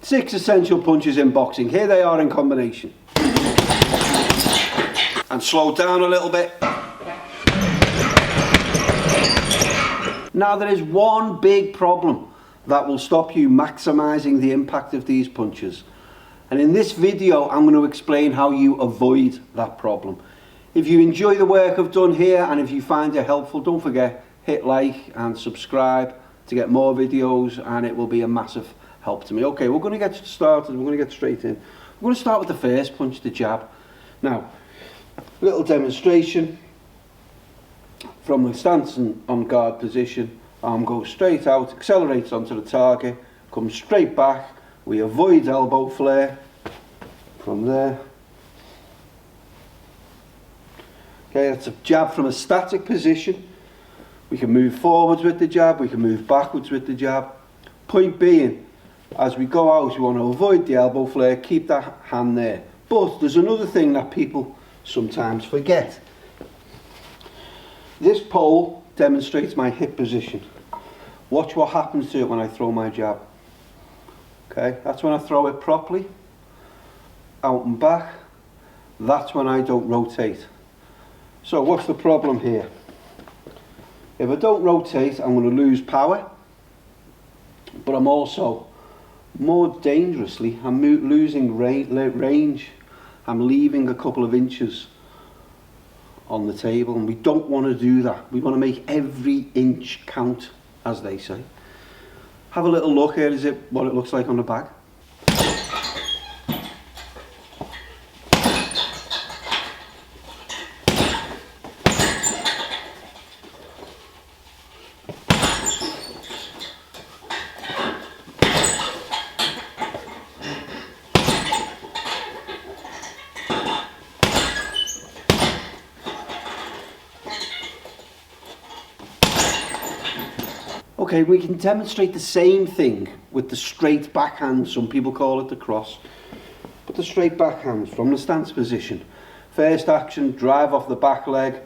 6 essential punches in boxing. Here they are in combination. And slow down a little bit. Now there is one big problem that will stop you maximising the impact of these punches. And in this video I'm going to explain how you avoid that problem. If you enjoy the work I've done here and if you find it helpful, don't forget, hit like and subscribe to get more videos, and it will be a massive help to me. Okay, we're going to get started, we're going to get straight in. We're going to start with the first punch, the jab. Now, a little demonstration. From the stance and on guard position, arm goes straight out, accelerates onto the target, comes straight back. We avoid elbow flare from there. Okay, that's a jab from a static position. We can move forwards with the jab, we can move backwards with the jab. Point being, as we go out, we want to avoid the elbow flare, keep that hand there. But there's another thing that people sometimes forget. This pole demonstrates my hip position. Watch what happens to it when I throw my jab. Okay, that's when I throw it properly, out and back. That's when I don't rotate. So what's the problem here? If I don't rotate, I'm going to lose power, but I'm also, more dangerously, I'm losing range. I'm leaving a couple of inches on the table, and we don't want to do that. We want to make every inch count, as they say. Have a little look here. Is it what it looks like on the bag? Okay, we can demonstrate the same thing with the straight backhand. Some people call it the cross, but the straight backhand from the stance position. First action, drive off the back leg,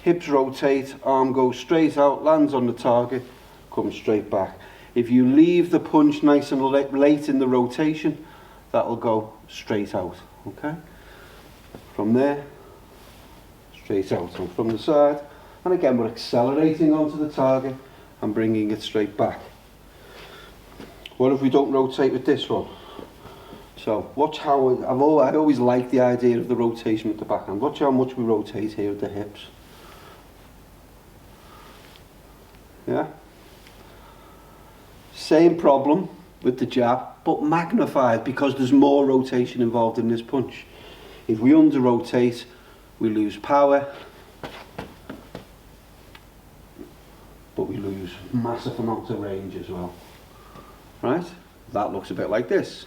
hips rotate, arm goes straight out, lands on the target, comes straight back. If you leave the punch nice and late in the rotation, that will go straight out. Okay, from there, straight out, and from the side, and again we're accelerating onto the target and bringing it straight back. What if we don't rotate with this one? So watch how I always like the idea of the rotation with the backhand. Watch how much we rotate here with the hips. Yeah. Same problem with the jab, but magnified because there's more rotation involved in this punch. If we under rotate, we lose power, but we lose massive amounts of range as well. Right? That looks a bit like this.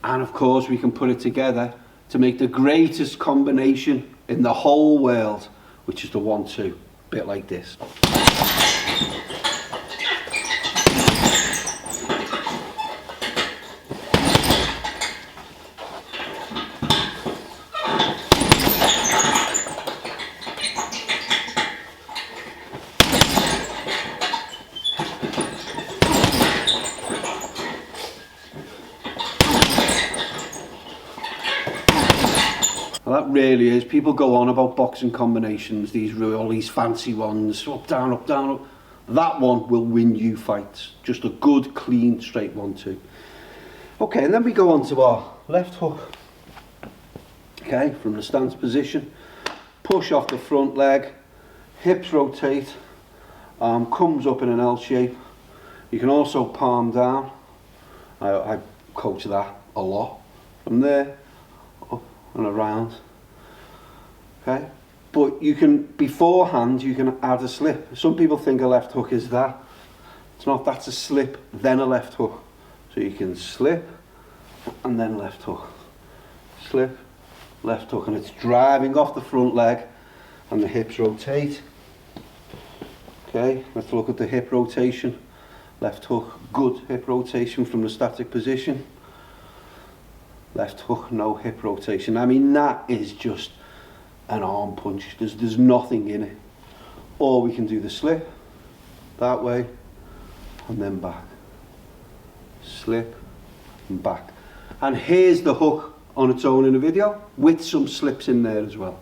And of course we can put it together to make the greatest combination in the whole world, which is the 1-2, bit like this. Well, that really is. People go on about boxing combinations, all these fancy ones, up, down, up, down, up. That one will win you fights. Just a good, clean, straight 1-2. Okay, and then we go on to our left hook. Okay, from the stance position, push off the front leg, hips rotate, arm comes up in an L shape. You can also palm down. I coach that a lot. From there, up and around. Okay, but you can, beforehand, you can add a slip. Some people think a left hook is that. It's not. That's a slip, then a left hook. So you can slip and then left hook. Slip, left hook, and it's driving off the front leg and the hips rotate. Okay, let's look at the hip rotation. Left hook, good hip rotation from the static position. Left hook, no hip rotation. I mean, that is just an arm punch. There's nothing in it. Or we can do the slip that way and then back. Slip and back. And here's the hook on its own in the video with some slips in there as well.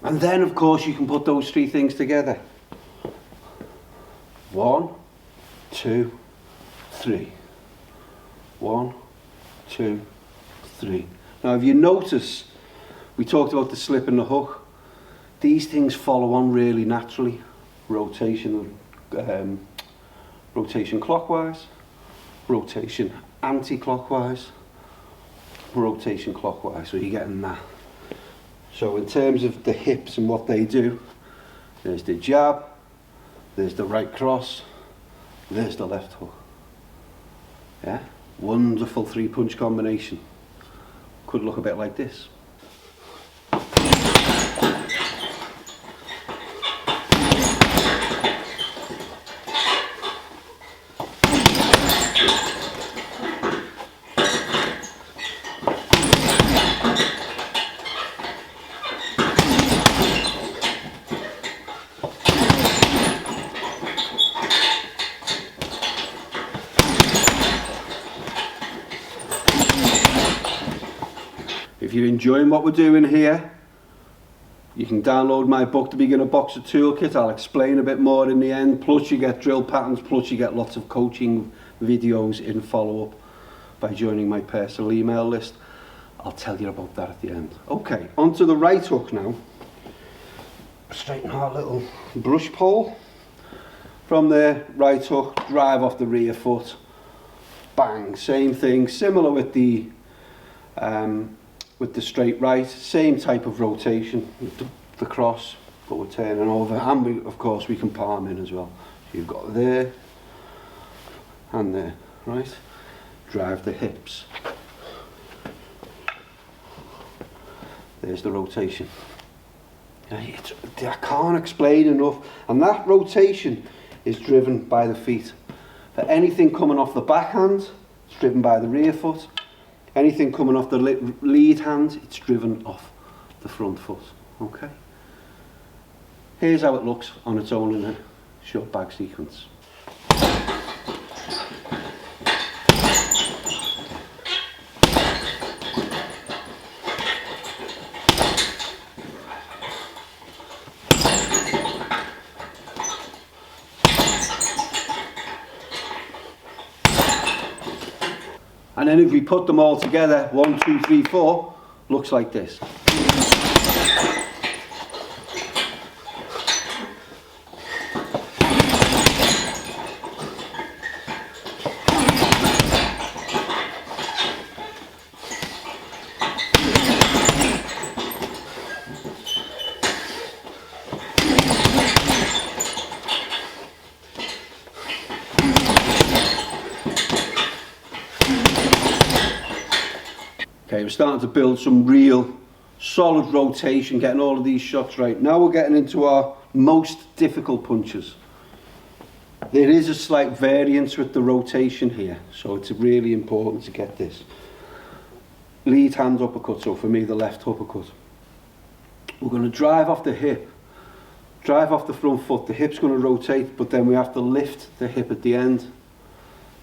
And then, of course, you can put those three things together. 1, 2, 3. 1, 2, 3. Now, if you notice, we talked about the slip and the hook. These things follow on really naturally. Rotation clockwise, rotation anti-clockwise, rotation clockwise. So you're getting that. So in terms of the hips and what they do, there's the jab, there's the right cross, there's the left hook. Yeah, wonderful 3-punch combination. Could look a bit like this. If you're enjoying what we're doing here, you can download my book, The Beginner Boxer Toolkit. I'll explain a bit more in the end. Plus you get drill patterns, plus you get lots of coaching videos in follow-up by joining my personal email list. I'll tell you about that at the end. Okay, onto the right hook now. Straighten our little brush pole. From there, right hook, drive off the rear foot. Bang, same thing, similar with the straight right, same type of rotation with the cross, but we're turning over, and we, of course we can palm in as well. So you've got there and there, right? Drive the hips. There's the rotation. I can't explain enough, and that rotation is driven by the feet. For anything coming off the backhand, it's driven by the rear foot. Anything coming off the lead hand, it's driven off the front foot. Okay. Here's how it looks on its own in a short bag sequence. And then if we put them all together, 1, 2, 3, 4, looks like this. Okay, we're starting to build some real solid rotation, getting all of these shots right. Now we're getting into our most difficult punches. There is a slight variance with the rotation here, so it's really important to get this. Lead hand uppercut, so for me the left uppercut. We're going to drive off the hip, drive off the front foot, the hip's going to rotate, but then we have to lift the hip at the end.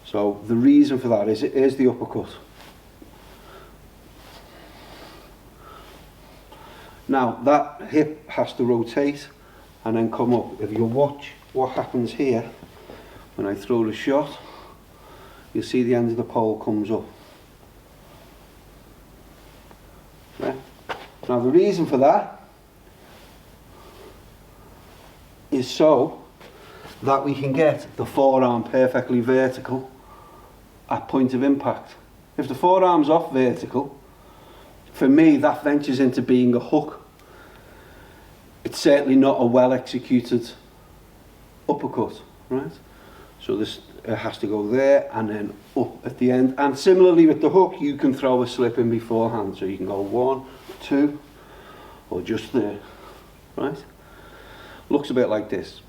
So the reason for that is the uppercut. Now that hip has to rotate and then come up. If you watch what happens here, when I throw the shot, you'll see the end of the pole comes up. Right? Now the reason for that is so that we can get the forearm perfectly vertical at point of impact. If the forearm's off vertical, for me that ventures into being a hook. It's certainly not a well executed uppercut, right? So this has to go there and then up at the end. And similarly with the hook, you can throw a slip in beforehand. So you can go 1, 2, or just there, right? Looks a bit like this.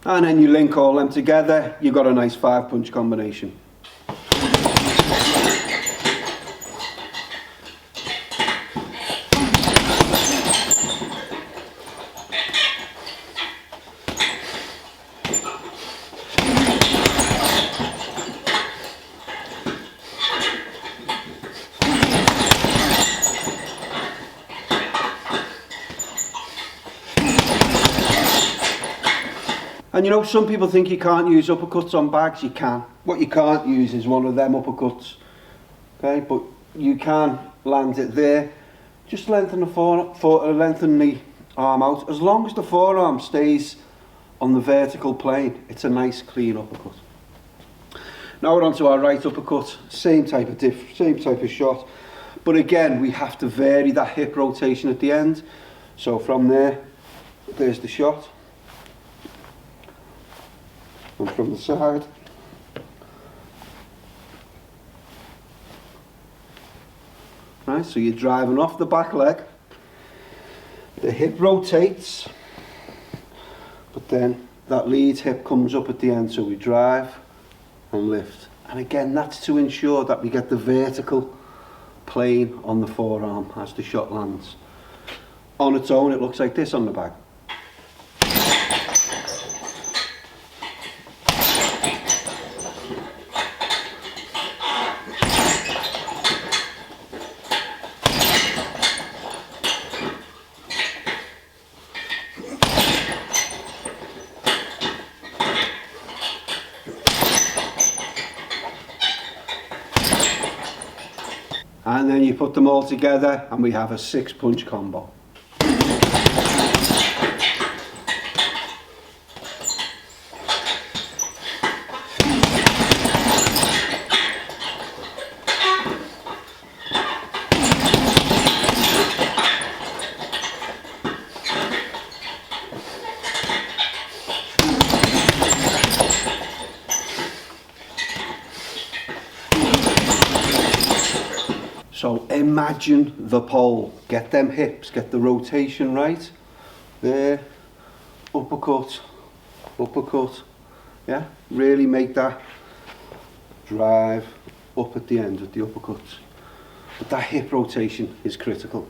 And then you link all them together, you've got a nice 5-punch combination. And you know, some people think you can't use uppercuts on bags. You can. What you can't use is one of them uppercuts. Okay, but you can land it there. Just lengthen the lengthen the arm out. As long as the forearm stays on the vertical plane, it's a nice clean uppercut. Now we're on to our right uppercut. Same type of shot. But again, we have to vary that hip rotation at the end. So from there, there's the shot. And from the side, right, so you're driving off the back leg, the hip rotates, but then that lead hip comes up at the end, so we drive and lift. And again, that's to ensure that we get the vertical plane on the forearm as the shot lands. On its own, it looks like this on the bag. And then you put them all together and we have a 6-punch combo. So imagine the pole, get them hips, get the rotation right, there, uppercut, uppercut, yeah, really make that drive up at the end with the uppercuts. But that hip rotation is critical.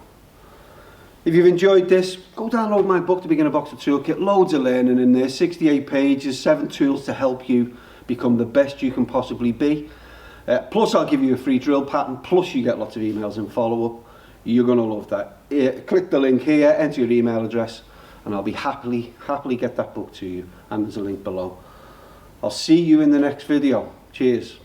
If you've enjoyed this, go download my book, The Beginner Boxer Toolkit, loads of learning in there, 68 pages, 7 tools to help you become the best you can possibly be. Plus I'll give you a free drill pattern, plus you get lots of emails and follow-up. You're going to love that. Click the link here, enter your email address, and I'll be happily get that book to you. And there's a link below. I'll see you in the next video. Cheers.